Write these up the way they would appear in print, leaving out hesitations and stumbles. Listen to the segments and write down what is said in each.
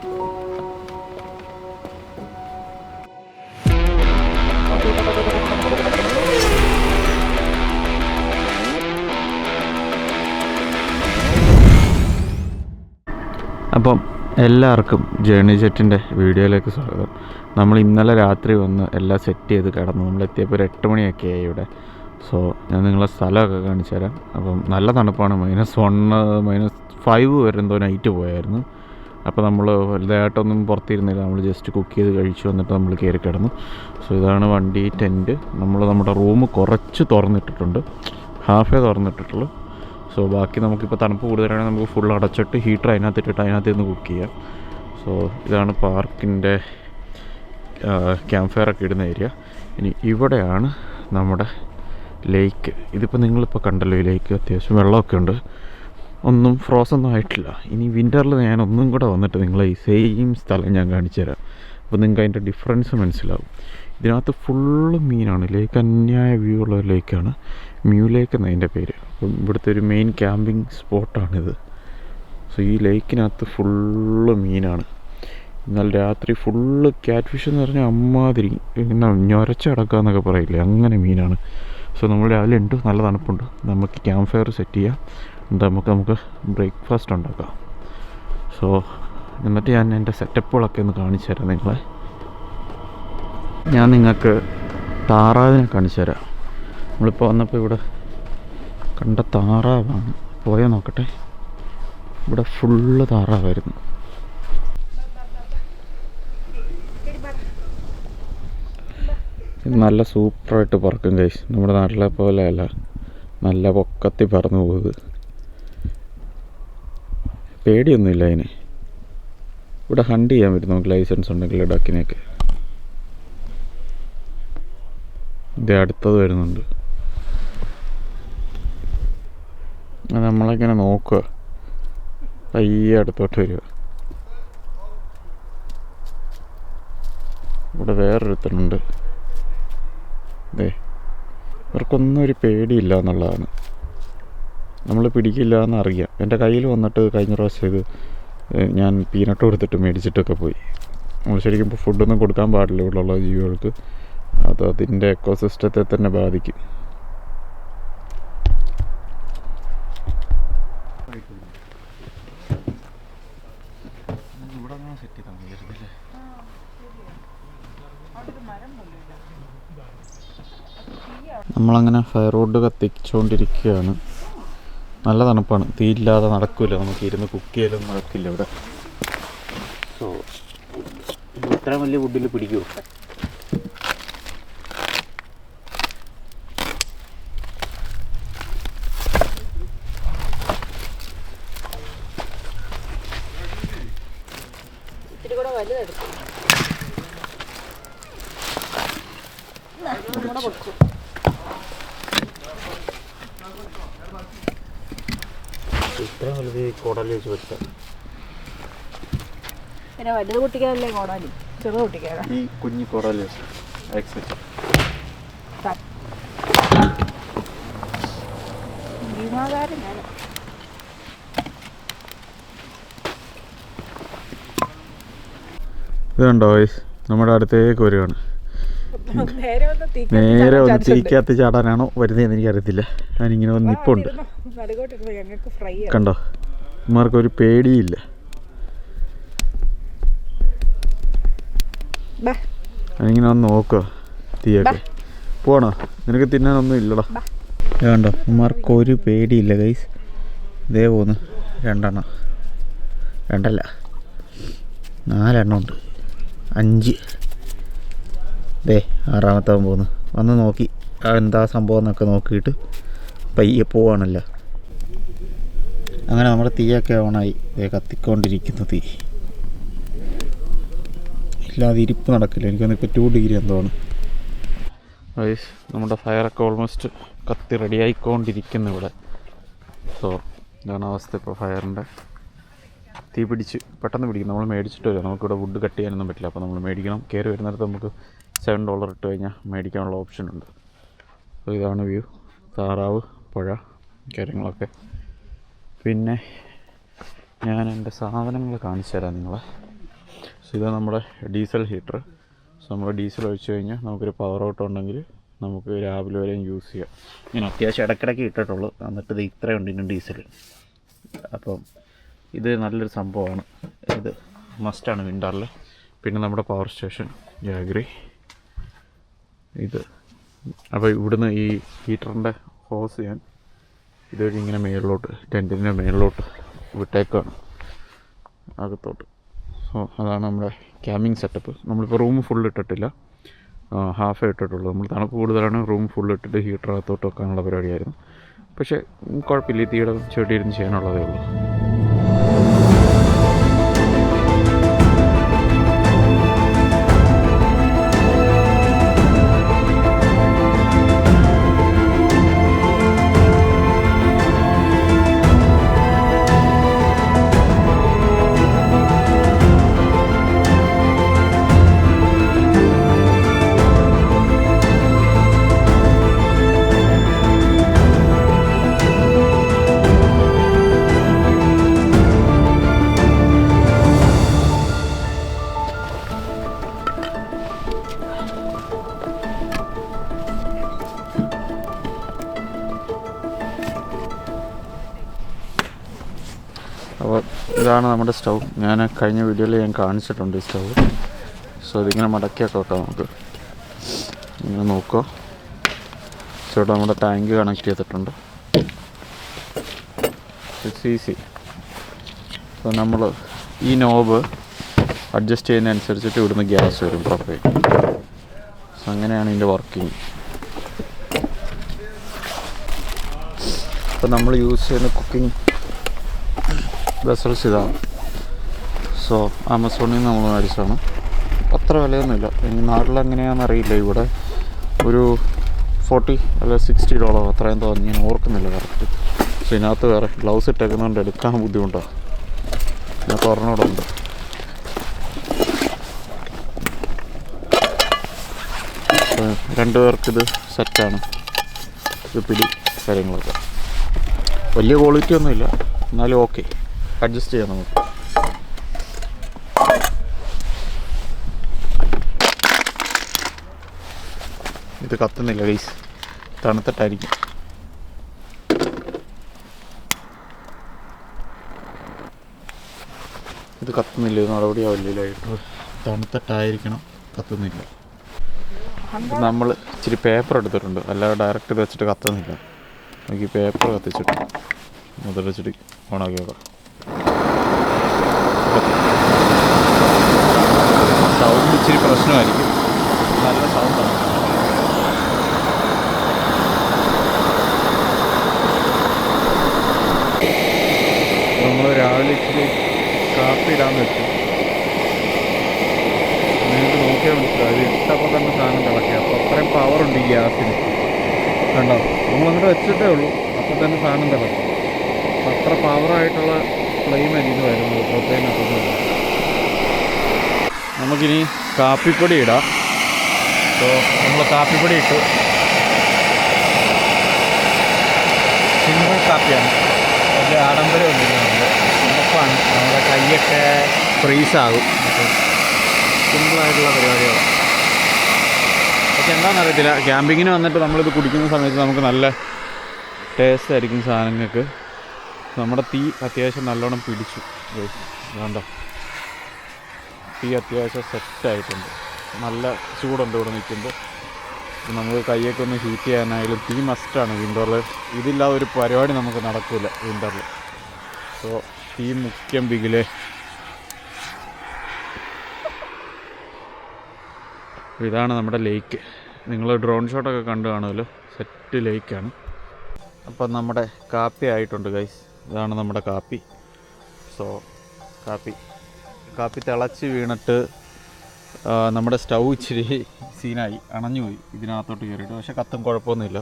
അപ്പം എല്ലാവർക്കും ജേണി ജെറ്റിൻ്റെ വീഡിയോയിലേക്ക് സ്വാഗതം. നമ്മൾ ഇന്നലെ രാത്രി വന്ന് എല്ലാം സെറ്റ് ചെയ്ത് കിടന്നു. നമ്മളെത്തിയപ്പോൾ ഒരു 8 മണിയൊക്കെ ആയി ഇവിടെ. സോ ഞാൻ നിങ്ങളെ സ്ഥലമൊക്കെ കാണിച്ചു തരാം. അപ്പം നല്ല തണുപ്പാണ്. -1 -5 വരെ എന്തോ നൈറ്റ് പോയായിരുന്നു. അപ്പോൾ നമ്മൾ വലുതായിട്ടൊന്നും പുറത്തിരുന്നില്ല. നമ്മൾ ജസ്റ്റ് കുക്ക് ചെയ്ത് കഴിച്ചു വന്നിട്ട് നമ്മൾ കയറി കിടന്നു. സോ ഇതാണ് വണ്ടി, ടെൻറ്റ്. നമ്മുടെ റൂം കുറച്ച് തുറന്നിട്ടിട്ടുണ്ട്, ഹാഫേ തുറന്നിട്ടിട്ടുള്ളൂ. സോ ബാക്കി നമുക്കിപ്പോൾ തണുപ്പ് കൂടുതലാണെങ്കിൽ നമുക്ക് ഫുൾ അടച്ചിട്ട് ഹീറ്റർ അതിനകത്തിട്ടിട്ട് അതിനകത്ത് നിന്ന് കുക്ക് ചെയ്യാം. സോ ഇതാണ് പാർക്കിൻ്റെ ക്യാമ്പ് ഫയറൊക്കെ ഇടുന്ന ഏരിയ. ഇനി ഇവിടെയാണ് നമ്മുടെ ലേക്ക്. ഇതിപ്പോൾ നിങ്ങളിപ്പോൾ കണ്ടല്ലോ, ഈ ലേക്ക് അത്യാവശ്യം വെള്ളമൊക്കെ ഉണ്ട്. ഒന്നും ഫ്രോസൊന്നും ആയിട്ടില്ല. ഇനി വിൻ്ററിൽ ഞാൻ ഒന്നും കൂടെ വന്നിട്ട് നിങ്ങളെ ഈ സെയിം സ്ഥലം ഞാൻ കാണിച്ചു തരാം. അപ്പോൾ നിങ്ങൾക്ക് അതിൻ്റെ ഡിഫറൻസ് മനസ്സിലാവും. ഇതിനകത്ത് ഫുള്ള് മീനാണ്. ലേക്ക് അന്യായ വ്യൂ ഉള്ള ഒരു ലേക്കാണ്. മ്യൂ ലേക്ക് എന്നതിൻ്റെ പേര്. അപ്പം ഇവിടുത്തെ ഒരു മെയിൻ ക്യാമ്പിങ് സ്പോട്ടാണിത്. സോ ഈ ലേക്കിനകത്ത് ഫുള്ള് മീനാണ്. എന്നാൽ രാത്രി ഫുള്ള് ക്യാറ്റ് ഫിഷ് എന്ന് പറഞ്ഞാൽ അമ്മാതിരി ഇങ്ങനെ ഞൊരച്ചടക്കുക എന്നൊക്കെ പറയില്ലേ, അങ്ങനെ മീനാണ്. സോ നമ്മൾ രാവിലെ ഉണ്ട്, നല്ല തണുപ്പുണ്ട്. നമുക്ക് ക്യാമ്പ് ഫയർ സെറ്റ് ചെയ്യാം. എന്നിട്ട് നമുക്ക് ബ്രേക്ക്ഫാസ്റ്റ് ഉണ്ടാക്കാം. സോ എന്നിട്ട് ഞാൻ എൻ്റെ സെറ്റപ്പുകളൊക്കെ ഒന്ന് കാണിച്ചു തരാം നിങ്ങളെ. ഞാൻ നിങ്ങൾക്ക് താറാവിനെ കാണിച്ചു തരാം. നമ്മളിപ്പോൾ വന്നപ്പോൾ ഇവിടെ കണ്ട താറാവാണ്. പോയാൽ നോക്കട്ടെ. ഇവിടെ ഫുള്ള് താറാവായിരുന്നു. നല്ല സൂപ്പറായിട്ട് പറക്കും ഗൈസ്. നമ്മുടെ നാട്ടിലെ പോലെയല്ല, നല്ല പൊക്കത്തി പറന്നു പോകുന്നത്. പേടിയൊന്നുമില്ല അതിന്. ഇവിടെ ഹണ്ട് ചെയ്യാൻ പറ്റും നമുക്ക് ലൈസൻസ് ഉണ്ടെങ്കിൽ ഡക്കിനെയൊക്കെ. ഇത് അടുത്തത് വരുന്നുണ്ട്. അത് നമ്മളിങ്ങനെ നോക്കുക, പയ്യെ അടുത്തോട്ട് വരിക. ഇവിടെ വേറൊരുത്തനുണ്ട്. അതെ, ഇവർക്കൊന്നും ഒരു പേടിയില്ല എന്നുള്ളതാണ്. നമ്മൾ പിടിക്കില്ല എന്നറിയാം. എൻ്റെ കയ്യിൽ വന്നിട്ട് കഴിഞ്ഞ പ്രാവശ്യം ഇത് ഞാൻ പീനട്ട് കൊടുത്തിട്ട് മേടിച്ചിട്ടൊക്കെ പോയി. നമ്മൾ ശരിക്കും ഇപ്പോൾ ഫുഡൊന്നും കൊടുക്കാൻ പാടില്ല ഇവിടെയുള്ള ജീവികൾക്ക്. അത് അതിൻ്റെ എക്കോസിസ്റ്റത്തെ തന്നെ ബാധിക്കും. നമ്മളങ്ങനെ ഫയർവുഡ് കത്തിച്ചുകൊണ്ടിരിക്കുകയാണ്. നല്ല തണുപ്പാണ്. തീയില്ലാതെ നടക്കില്ല. നമുക്ക് ഇരുന്ന് കുക്ക് ചെയ്യലൊന്നും നടക്കില്ല ഇവിടെ. സോ ഇത്ര വലിയ വുഡിൽ പിടിക്കുമോ? ഇത്ര വലുത് കോടാലി വെച്ച് പറ്റാം. പിന്നെ വലുത് പൊട്ടിക്കാനല്ലേ കോടാലി, ചെറു പൊട്ടിക്കാനാ ഈ കുഞ്ഞു കോടാലി വെച്ച് ഇത് കണ്ടോ വയസ്സ്, നമ്മുടെ അടുത്തേക്ക് വരികയാണ്. നേരെ ഒന്ന് തീക്കകത്ത് ചാടാനാണോ വരുന്നതെന്ന് എനിക്കറിയത്തില്ല. ഞാനിങ്ങനെ വന്ന് നിപ്പുണ്ട്. കണ്ടോ, ഇമാർക്കൊരു പേടിയില്ല. ഞാനിങ്ങനെ വന്ന് നോക്കുക തീയൊക്കെ. പോണോ? നിനക്ക് തിന്നാനൊന്നും ഇല്ലടാ. കണ്ടോ, ഇമാർക്കൊരു പേടിയില്ല ഗൈസ്. ഇതേ പോന്ന് 2 എണ്ണം, 2 അല്ല 4 എണ്ണം ഉണ്ട്. 5 ദേ 6ാമത്തവൻ പോകുന്നു. വന്ന് നോക്കി എന്താ സംഭവം എന്നൊക്കെ നോക്കിയിട്ട് പയ്യെ പോവാണല്ലോ. അങ്ങനെ നമ്മുടെ തീയൊക്കെ ഓണായി. കത്തിക്കൊണ്ടിരിക്കുന്നു തീ. ഇല്ലാതെ ഇരിപ്പ് നടക്കില്ല. എനിക്കൊന്നിപ്പോൾ 2 ഡിഗ്രി എന്തോണ്. നമ്മുടെ ഫയറൊക്കെ ഓൾമോസ്റ്റ് കത്തി റെഡിയായിക്കൊണ്ടിരിക്കുന്നു ഇവിടെ. സോ ഇതാണ് അവസ്ഥ ഇപ്പോൾ ഫയറിൻ്റെ. തീ പിടിച്ച് പെട്ടെന്ന് പിടിക്കും. നമ്മൾ മേടിച്ചിട്ട് വരിക. നമുക്കിവിടെ വുഡ് കട്ട് ചെയ്യാനൊന്നും പറ്റില്ല. അപ്പോൾ നമ്മൾ മേടിക്കണം. കയറി വരുന്നിടത്ത് നമുക്ക് $7 ഇട്ട് കഴിഞ്ഞാൽ മേടിക്കാനുള്ള ഓപ്ഷൻ ഉണ്ട്. അപ്പോൾ ഇതാണ് വ്യൂ. താറാവ്, പുഴ, കാര്യങ്ങളൊക്കെ. പിന്നെ ഞാൻ എൻ്റെ സാധനങ്ങൾ കാണിച്ചു തരാം നിങ്ങളെ. സോ ഇതാണ് നമ്മുടെ ഡീസൽ ഹീറ്റർ. സോ നമ്മൾ ഡീസൽ ഒഴിച്ച് കഴിഞ്ഞാൽ നമുക്കൊരു പവർ ഔട്ട് ഉണ്ടെങ്കിൽ നമുക്ക് രാവിലെ വരെയും യൂസ് ചെയ്യാം. ഞാൻ അത്യാവശ്യം ഇടയ്ക്കിടയ്ക്ക് ഇട്ടിട്ടുള്ളൂ, എന്നിട്ട് ഇത് ഇത്രയുണ്ട് ഇതിന് ഡീസൽ. അപ്പം ഇത് നല്ലൊരു സംഭവമാണ്, ഇത് മസ്റ്റാണ് വിൻ്ററിൽ. പിന്നെ നമ്മുടെ പവർ സ്റ്റേഷൻ ജാഗ്രി ഇത്. അപ്പോൾ ഇവിടുന്ന് ഈ ഹീറ്ററിൻ്റെ ഹോസ് ഞാൻ ഇതുവഴി ഇങ്ങനെ മേളിലോട്ട് ടെൻറ്റിൻ്റെ മേളിലോട്ട് വിട്ടേക്കാണ് അകത്തോട്ട്. സോ അതാണ് നമ്മുടെ ക്യാമ്പിംഗ് സെറ്റപ്പ്. നമ്മളിപ്പോൾ റൂം ഫുൾ ഇട്ടിട്ടില്ല, ഹാഫേ ഇട്ടിട്ടുള്ളൂ. നമ്മൾ തണുപ്പ് കൂടുതലാണ്, റൂം ഫുൾ ഇട്ടിട്ട് ഹീറ്റർ അകത്തോട്ട് വെക്കാനുള്ള പരിപാടിയായിരുന്നു. പക്ഷേ കുഴപ്പമില്ല, തീയുടെ ചെടിയിരുന്ന് ചെയ്യാനുള്ളതേ ഉള്ളൂ. അപ്പോൾ ഇതാണ് നമ്മുടെ സ്റ്റൗ. ഞാൻ കഴിഞ്ഞ വീഡിയോയിൽ ഞാൻ കാണിച്ചിട്ടുണ്ട് ഈ സ്റ്റൗ. സോ ഇതിങ്ങനെ മടക്കിയൊക്കെ വെക്കാം നമുക്ക്. ഇങ്ങനെ നോക്കുക. സോ ഇവിടെ നമ്മുടെ ടാങ്ക് കണക്ട് ചെയ്തിട്ടുണ്ട്. It's easy. സോ നമ്മൾ ഈ നോബ് അഡ്ജസ്റ്റ് ചെയ്യുന്നതനുസരിച്ചിട്ട് ഇവിടുന്ന് ഗ്യാസ് വരും പ്രൊഫൈൽ. സോ അങ്ങനെയാണ് ഇതിൻ്റെ വർക്കിംഗ്. ഇപ്പോൾ നമ്മൾ യൂസ് ചെയ്യുന്ന കുക്കിംഗ് വെസൽസ് ഇതാണ്. സോ ആമസോണിൽ നിന്ന് നമ്മൾ മേടിച്ചതാണ്. അത്ര വിലയൊന്നുമില്ല. ഇനി നാട്ടിലെങ്ങനെയാണെന്ന് അറിയില്ല. ഇവിടെ ഒരു $40 അല്ല $60 അത്രയും തോന്നി, ഞാൻ ഓർക്കുന്നില്ല കറക്റ്റ്. സോ ഇതിനകത്ത് വേറെ ഗ്ലൗസ് ഇട്ടേക്കുന്നതുകൊണ്ട് എടുക്കാൻ ബുദ്ധിമുട്ടാണ്. ഇതിനകത്ത് ഒരെണ്ണോടുണ്ട്. രണ്ടുപേർക്കിത് സെറ്റാണ്. ഇത് പിടി കാര്യങ്ങളൊക്കെ വലിയ ക്വാളിറ്റി ഒന്നുമില്ല, എന്നാലും ഓക്കെ, അഡ്ജസ്റ്റ് ചെയ്യാം നമുക്ക്. ഇത് കത്തുന്നില്ല ഗൈസ്, തണുത്തിട്ടായിരിക്കും. ഇത് കത്തുന്നില്ല, ഇത് നടപടിയാവില്ലായിട്ട്. തണുത്തിട്ടായിരിക്കണം, കത്തുന്നില്ല. നമ്മൾ ഇച്ചിരി പേപ്പർ എടുത്തിട്ടുണ്ട്, അല്ലാതെ ഡയറക്റ്റ് ഇത് വെച്ചിട്ട് കത്തുന്നില്ല. നമുക്ക് ഈ പേപ്പർ കത്തിച്ചിട്ട് മുതൽ വെച്ചിട്ട് ഓണാക്കി നോക്കാം. സൗണ്ട് ഇച്ചിരി പ്രശ്നമായിരിക്കും, നല്ല സൗണ്ടാണ്. നമ്മൾ രാവിലെ ഇച്ചിരി കാപ്പി ഇടാന്ന് വെച്ചു. നിങ്ങൾക്ക് നോക്കിയാൽ മനസ്സിലാവും, ഇത് ഇട്ടപ്പോൾ തന്നെ സാധനം തിളക്കുക. അപ്പോൾ അത്രയും പവറുണ്ട് ഈ ഗ്യാസിന്. കണ്ടോ, നമ്മളങ്ങോട്ട് വെച്ചിട്ടേ ഉള്ളൂ, അപ്പോൾ തന്നെ സാധനം തിളക്കും. അപ്പം അത്ര പവറായിട്ടുള്ള ഫ്ലെയിമായിരിക്കും ഇത് വരുന്നത് പ്രൊപ്പൈനകത്ത്. നമുക്കിനി കാപ്പിപ്പൊടി ഇടാം. സോ നമ്മൾ കാപ്പിപ്പൊടി ഇട്ടു. സിമ്പിൾ കാപ്പിയാണ്, വലിയ ആഡംബരമൊന്നുമില്ല. ഉറപ്പാണ്, നമ്മുടെ കൈയൊക്കെ ഫ്രീസാകും. അപ്പം സിമ്പിളായിട്ടുള്ള പരിപാടികളാണ്. പക്ഷെ എന്താണെന്നറിയത്തില്ല, ക്യാമ്പിങ്ങിന് വന്നിട്ട് നമ്മളിത് കുടിക്കുന്ന സമയത്ത് നമുക്ക് നല്ല ടേസ്റ്റ് ആയിരിക്കും സാധനങ്ങൾക്ക്. നമ്മുടെ തീ അത്യാവശ്യം നല്ലോണം പിടിച്ചു. വേണ്ട, തീ അത്യാവശ്യം സെറ്റായിട്ടുണ്ട്, നല്ല ചൂടുണ്ട് ഇവിടെ നിൽക്കുമ്പോൾ. നമുക്ക് കൈയൊക്കെ ഒന്ന് ഹീറ്റ് ചെയ്യാനായാലും തീ മസ്റ്റാണ് വിൻ്ററിൽ. ഇതില്ലാതെ ഒരു പരിപാടി നമുക്ക് നടക്കില്ല വിൻ്ററിൽ. സോ തീ മുഖ്യം ബിഗിലെ. ഇതാണ് നമ്മുടെ ലേക്ക്. നിങ്ങൾ ഡ്രോൺ ഷോട്ടൊക്കെ കണ്ടു കാണുമല്ലോ, സെറ്റ് ലേക്കാണ്. അപ്പം നമ്മുടെ കാപ്പി ആയിട്ടുണ്ട് ഗൈസ്. ഇതാണ് നമ്മുടെ കാപ്പി. സോ കാപ്പി തിളച്ച് വീണിട്ട് നമ്മുടെ സ്റ്റൗ ഇച്ചിരി സീനായി, അണഞ്ഞുപോയി ഇതിനകത്തോട്ട് കയറിയിട്ട്. പക്ഷേ കത്തും കുഴപ്പമൊന്നുമില്ല,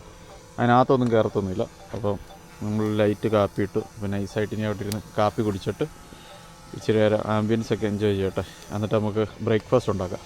അതിനകത്തൊന്നും കയറത്തൊന്നുമില്ല. അപ്പം നമ്മൾ ലൈറ്റ് കാപ്പി ഇട്ടു. പിന്നെ നൈസായിട്ട് ഇനി അവിടെ ഇരുന്ന് കാപ്പി കുടിച്ചിട്ട് ഇച്ചിരി നേരം ആംബിയൻസ് ഒക്കെ എൻജോയ് ചെയ്യട്ടെ. എന്നിട്ട് നമുക്ക് ബ്രേക്ക്ഫാസ്റ്റ് ഉണ്ടാക്കാം.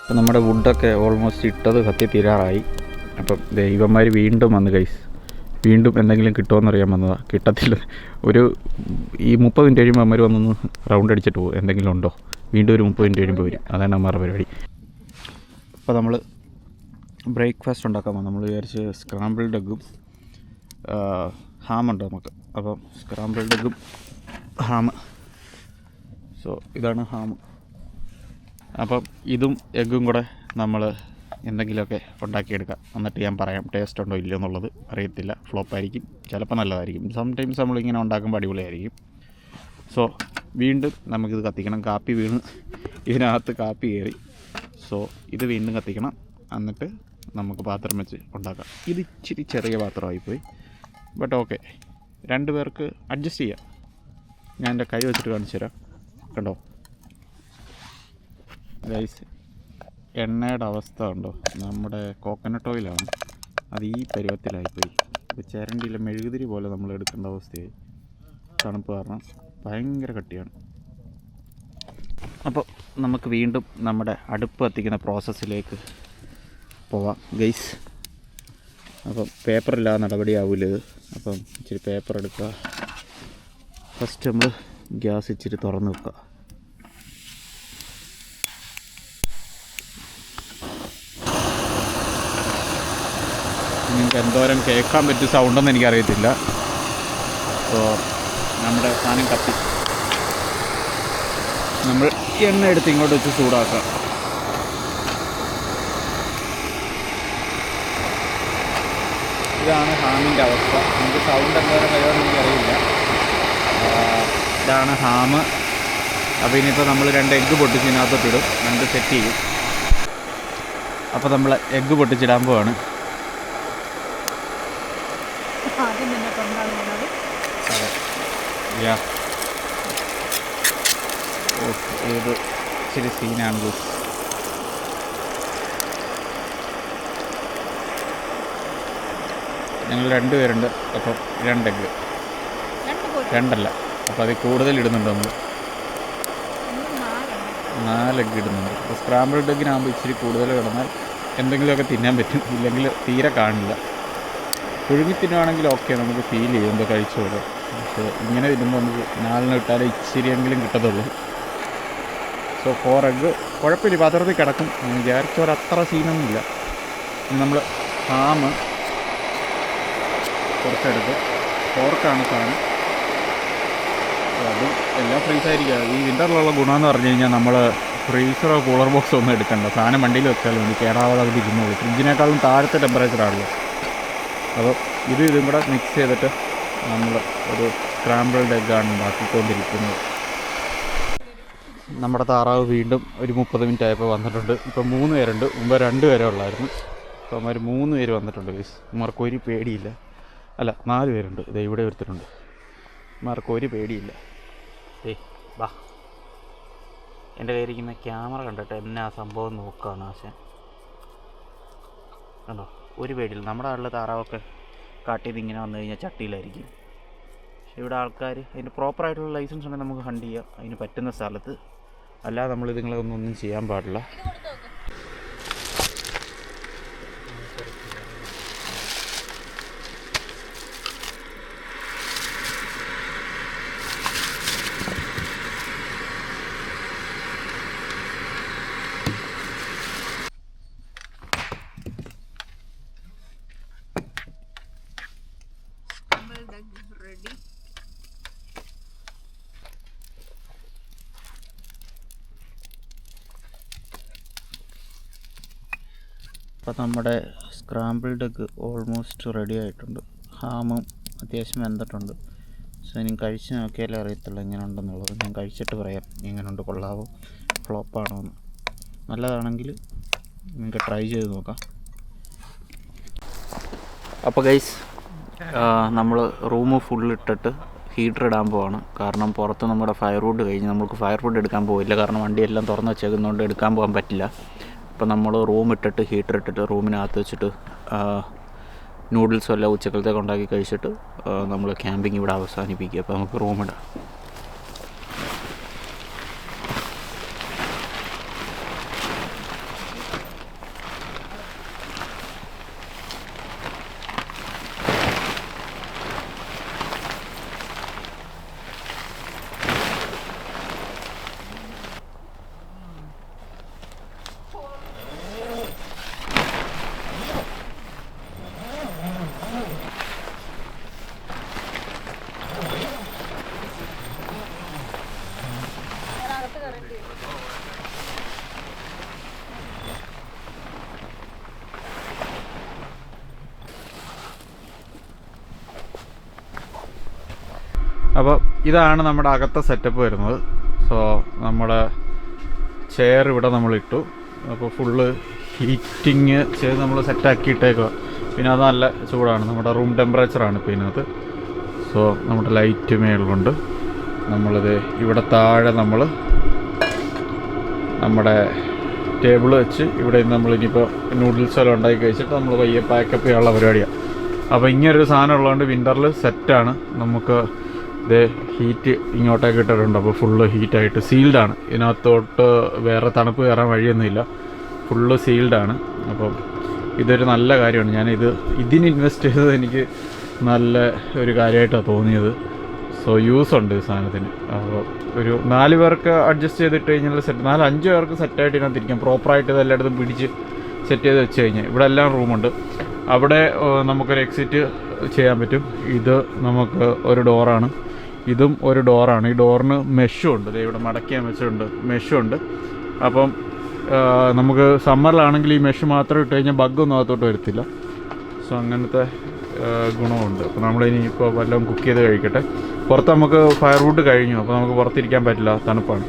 അപ്പം നമ്മുടെ വുഡൊക്കെ ഓൾമോസ്റ്റ് ഇട്ടത് കത്തി തീരാറായി. അപ്പം ഇവന്മാർ വീണ്ടും വന്ന് ഗൈസ്, വീണ്ടും എന്തെങ്കിലും കിട്ടുമോയെന്നറിയാൻ വന്നതാണ്. കിട്ടത്തില്ല. ഈ 30 മിനിറ്റ് കഴിയുമ്പോൾ അമ്മമാർ വന്നൊന്ന് റൗണ്ട് അടിച്ചിട്ട് പോകും, എന്തെങ്കിലും ഉണ്ടോ. വീണ്ടും ഒരു 30 മിനിറ്റ് കഴിയുമ്പോൾ വരും. അതാണ് അമ്മമാരുടെ പരിപാടി. അപ്പോൾ നമ്മൾ ബ്രേക്ക്ഫാസ്റ്റ് ഉണ്ടാക്കാൻ പോകും. നമ്മൾ വിചാരിച്ച് സ്ക്രാമ്പിൾഡ് എഗ്ഗും ഹാമുണ്ട് നമുക്ക്. അപ്പം സ്ക്രാമ്പിൾഡ് എഗ്ഗും ഹാം. സോ ഇതാണ് ഹാം. അപ്പം ഇതും എഗ്ഗും കൂടെ നമ്മൾ എന്തെങ്കിലുമൊക്കെ ഉണ്ടാക്കിയെടുക്കാം. എന്നിട്ട് ഞാൻ പറയാം ടേസ്റ്റ് ഉണ്ടോ ഇല്ലയോ എന്നുള്ളത്. അറിയത്തില്ല, ഫ്ലോപ്പായിരിക്കും, ചിലപ്പോൾ നല്ലതായിരിക്കും. സംടൈംസ് നമ്മളിങ്ങനെ ഉണ്ടാക്കുമ്പോൾ അടിപൊളിയായിരിക്കും. സോ വീണ്ടും നമുക്കിത് കത്തിക്കണം. കാപ്പി വീണ് ഇതിനകത്ത് കാപ്പി കയറി. സോ ഇത് വീണ്ടും കത്തിക്കണം. എന്നിട്ട് നമുക്ക് പാത്രം വെച്ച് ഉണ്ടാക്കാം. ഇത് ഇച്ചിരി ചെറിയ പാത്രമായിപ്പോയി, ബട്ട് ഓക്കെ, 2 പേർക്ക് അഡ്ജസ്റ്റ് ചെയ്യാം. ഞാൻ എൻ്റെ കൈ വെച്ചിട്ട് കാണിച്ചു തരാം. കണ്ടോ ഗൈസ്, എണ്ണയുടെ അവസ്ഥ ഉണ്ടോ? നമ്മുടെ കോക്കനട്ട് ഓയിലാണ്, അത് ഈ പരുവത്തിലായിപ്പോയി. ഇപ്പോൾ ചിരണ്ടിയിലെ മെഴുകുതിരി പോലെ നമ്മൾ എടുക്കേണ്ട അവസ്ഥയായി. തണുപ്പ് കാരണം ഭയങ്കര കട്ടിയാണ്. അപ്പോൾ നമുക്ക് വീണ്ടും നമ്മുടെ അടുപ്പ് കത്തിക്കുന്ന പ്രോസസ്സിലേക്ക് പോവാം ഗൈസ്. അപ്പം പേപ്പറില്ലാതെ നടപടിയാവില്ല ഇത്. അപ്പം ഇച്ചിരി പേപ്പർ എടുക്കുക. ഫസ്റ്റ് നമ്മൾ ഗ്യാസ് ഇച്ചിരി തുറന്ന് വെക്കുക. നിങ്ങൾക്ക് എന്തോരം കേൾക്കാൻ പറ്റിയ സൗണ്ടെന്ന് എനിക്കറിയത്തില്ല. സോ നമ്മുടെ സാധനം കത്തി, നമ്മൾ എണ്ണ എടുത്ത് ഇങ്ങോട്ട് വെച്ച് ചൂടാക്കുക. ഇതാണ് ഹാമിൻ്റെ അവസ്ഥ. നമുക്ക് സൗണ്ട് എന്തോരം കഴിയുമെന്ന് എനിക്കറിയില്ല. ഇതാണ് ഹാം. അപ്പോൾ ഇനിയിപ്പോൾ നമ്മൾ 2 എഗ്ഗ് പൊട്ടിച്ച് ഇതിനകത്തോട്ടിടും, 2 സെറ്റ് ചെയ്യും. അപ്പോൾ നമ്മൾ എഗ്ഗ് പൊട്ടിച്ചിടാൻ പോവാണ്. അതെ, യാ. ഇത് ഇച്ചിരി സീനാണ് ഗൂസ്. ഞങ്ങൾ 2 പേരുണ്ട്. അപ്പം 2 എഗ്ഗ്, 2 അപ്പോൾ അതിൽ കൂടുതൽ ഇടുന്നുണ്ട്. നമ്മൾ 4 എഗ്ഗ് ഇടുന്നുണ്ട്. അപ്പോൾ സ്ക്രാമ്പിൾഡ് എഗ്ഗിനാകുമ്പോൾ ഇച്ചിരി കൂടുതൽ കിടന്നാൽ എന്തെങ്കിലുമൊക്കെ തിന്നാൻ പറ്റും, ഇല്ലെങ്കിൽ തീരെ കാണില്ല. പുഴുങ്ങി തിന്നുവാണെങ്കിൽ ഓക്കെ, നമുക്ക് ഫീൽ ചെയ്യും എന്തോ കഴിച്ചോളൂ. പക്ഷേ ഇങ്ങനെ തിന്നുമ്പോൾ നമുക്ക് 4 ഇട്ടാലേ ഇച്ചിരിയെങ്കിലും കിട്ടത്തുള്ളൂ. സോ 4 എഗ്ഗ് കുഴപ്പമില്ല, പാത്രത്തിൽ കിടക്കും. വിചാരിച്ചൊരത്ര സീനൊന്നുമില്ല. ഇനി നമ്മൾ ഹാം കുറച്ചെടുത്ത്, പോർക്കാണ് സാധനം. അതും എല്ലാം ഫ്രീസായിരിക്കുക. ഈ വിൻ്ററിലുള്ള ഗുണമെന്ന് പറഞ്ഞു കഴിഞ്ഞാൽ നമ്മൾ ഫ്രീസറോ കൂളർ ബോക്സോ ഒന്നും എടുക്കണ്ട. സാധനം വണ്ടിയിൽ വെച്ചാൽ മതി, കേടാവാതെ അവിടെ ഇരുന്നുള്ളൂ. ഫ്രിഡ്ജിനേക്കാളും താഴത്തെ ടെമ്പറേച്ചറാണല്ലോ. അപ്പോൾ ഇതും കൂടെ മിക്സ് ചെയ്തിട്ട് നമ്മൾ ഒരു സ്ക്രാമ്പിൾഡ് എഗ്ഗാണ് ഉണ്ടാക്കിക്കൊണ്ടിരിക്കുന്നത്. നമ്മുടെ താറാവ് വീണ്ടും ഒരു 30 മിനിറ്റ് ആയപ്പോൾ വന്നിട്ടുണ്ട്. ഇപ്പോൾ 3 പേരുണ്ട്. മുമ്പ് 2 പേരേ ഉള്ളായിരുന്നു. അപ്പോൾ അവന്മാർ 3 പേര് വന്നിട്ടുണ്ട് ഗൈസ്. ഇവർക്ക് ഒരു പേടിയില്ല. അല്ല, 4 പേരുണ്ട്. ഇത് ഇവിടെ ഒരുത്തരുണ്ട്. ഇവർക്ക് ഒരു പേടിയില്ല. വാ, എൻ്റെ പേരിക്കുന്ന ക്യാമറ കണ്ടിട്ട് എന്നെ ആ സംഭവം നോക്കുകയാണ് ആശാൻ. കണ്ടോ, ഒരു പേടിയില്ല. നമ്മുടെ ആളിൽ താറാവൊക്കെ കാട്ടിൽ നിന്ന് ഇങ്ങനെ വന്നു കഴിഞ്ഞാൽ ചട്ടിയിലായിരിക്കും. പക്ഷേ ഇവിടെ ആൾക്കാർ അതിന് പ്രോപ്പറായിട്ടുള്ള ലൈസൻസ് ഉണ്ടെങ്കിൽ നമുക്ക് ഹണ്ട് ചെയ്യാം അതിന് പറ്റുന്ന സ്ഥലത്ത്. അല്ലാതെ നമ്മൾ ഇതുങ്ങളൊന്നും ചെയ്യാൻ പാടില്ല. അപ്പോൾ നമ്മുടെ സ്ക്രാമ്പിൾഡ് എഗ്ഗ് ഓൾമോസ്റ്റ് റെഡി ആയിട്ടുണ്ട്. ഹാമും അത്യാവശ്യം വെന്തിട്ടുണ്ട്. സോ ഇനി കഴിച്ച് നോക്കിയാലേ അറിയത്തുള്ളൂ എങ്ങനെ ഉണ്ടെന്നുള്ളത്. ഞാൻ കഴിച്ചിട്ട് പറയാം എങ്ങനെയുണ്ട്, കൊള്ളാവോ ഫ്ലോപ്പാണോ എന്ന്. നല്ലതാണെങ്കിൽ നിങ്ങൾക്ക് ട്രൈ ചെയ്ത് നോക്കാം. അപ്പോൾ ഗൈസ്, നമ്മൾ റൂം ഫുള്ളിട്ടിട്ട് ഹീറ്റർ ഇടാൻ പോവാണ്. കാരണം പുറത്ത് നമ്മുടെ ഫയർവുഡ് കഴിഞ്ഞ് നമുക്ക് ഫയർവുഡ് എടുക്കാൻ പോയില്ല. കാരണം വണ്ടിയെല്ലാം തുറന്ന് വെച്ചേക്കുന്നതുകൊണ്ട് എടുക്കാൻ പോകാൻ പറ്റില്ല. അപ്പോൾ നമ്മൾ റൂം ഇട്ടിട്ട് ഹീറ്റർ ഇട്ടിട്ട് റൂമിനകത്ത് വെച്ചിട്ട് നൂഡിൽസും എല്ലാം ഉച്ചക്കലത്തേക്ക് ഉണ്ടാക്കി കഴിച്ചിട്ട് നമ്മൾ ക്യാമ്പിങ് ഇവിടെ അവസാനിപ്പിക്കുക. അപ്പോൾ നമുക്ക് റൂമിടാം. ഇതാണ് നമ്മുടെ അകത്തെ സെറ്റപ്പ് വരുന്നത്. സോ നമ്മുടെ ചെയർ ഇവിടെ നമ്മളിട്ടു. അപ്പോൾ ഫുള്ള് ഹീറ്റിങ് ചെയ്ത് നമ്മൾ സെറ്റാക്കിയിട്ടേക്കുക. പിന്നെ അത് നല്ല ചൂടാണ്, നമ്മുടെ റൂം ടെമ്പറേച്ചറാണ് ഇപ്പോൾ ഇതിനകത്ത്. സോ നമ്മുടെ ലൈറ്റ് മേളുണ്ട്. നമ്മളിത് ഇവിടെ താഴെ നമ്മൾ നമ്മുടെ ടേബിൾ വെച്ച് ഇവിടെ നമ്മളിനിപ്പോൾ നൂഡിൽസ് എല്ലാം ഉണ്ടാക്കി കഴിച്ചിട്ട് നമ്മൾ പയ്യെ പാക്കപ്പ് ചെയ്യാനുള്ള പരിപാടിയാണ്. അപ്പോൾ ഇങ്ങനൊരു സാധനം ഉള്ളതുകൊണ്ട് വിൻ്ററിൽ സെറ്റാണ്. നമുക്ക് ഇത് ഹീറ്റ് ഇങ്ങോട്ടേക്ക് ഇട്ടിട്ടുണ്ട്. അപ്പോൾ ഫുള്ള് ഹീറ്റായിട്ട് സീൽഡാണ്. ഇതിനകത്തോട്ട് വേറെ തണുപ്പ് കയറാൻ വഴിയൊന്നുമില്ല, ഫുള്ള് സീൽഡാണ്. അപ്പം ഇതൊരു നല്ല കാര്യമാണ്. ഇതിന് ഇൻവെസ്റ്റ് ചെയ്തത് എനിക്ക് നല്ല ഒരു കാര്യമായിട്ടാണ് തോന്നിയത്. സോ യൂസ് ഉണ്ട് ഈ സാധനത്തിന്. അപ്പോൾ ഒരു 4 പേർക്ക് അഡ്ജസ്റ്റ് ചെയ്തിട്ട് കഴിഞ്ഞാൽ സെറ്റ്, 4-5 പേർക്ക് സെറ്റായിട്ട് ഇതിനകത്ത് ഇരിക്കാം. പ്രോപ്പറായിട്ട് ഇത് എല്ലായിടത്തും പിടിച്ച് സെറ്റ് ചെയ്ത് വെച്ച് കഴിഞ്ഞാൽ ഇവിടെ എല്ലാം റൂമുണ്ട്. അവിടെ നമുക്കൊരു എക്സിറ്റ് ചെയ്യാൻ പറ്റും. ഇത് നമുക്ക് ഒരു ഡോറാണ്, ഇതും ഒരു ഡോറാണ്. ഈ ഡോറിന് മെഷും ഉണ്ട്, ഇവിടെ മടക്കിയാൻ വെച്ചിട്ടുണ്ട്, മെഷും ഉണ്ട്. അപ്പം നമുക്ക് സമ്മറിലാണെങ്കിൽ ഈ മെഷ് മാത്രം ഇട്ട് കഴിഞ്ഞാൽ ബഗ്ഗൊന്നും അകത്തോട്ട് വരത്തില്ല. സോ അങ്ങനത്തെ ഗുണമുണ്ട്. അപ്പോൾ നമ്മളിനി ഇപ്പോൾ വല്ലതും കുക്ക് ചെയ്ത് കഴിക്കട്ടെ. പുറത്ത് നമുക്ക് ഫയർവുഡ് കഴിഞ്ഞു, അപ്പോൾ നമുക്ക് പുറത്തിരിക്കാൻ പറ്റില്ല, തണുപ്പാണ്.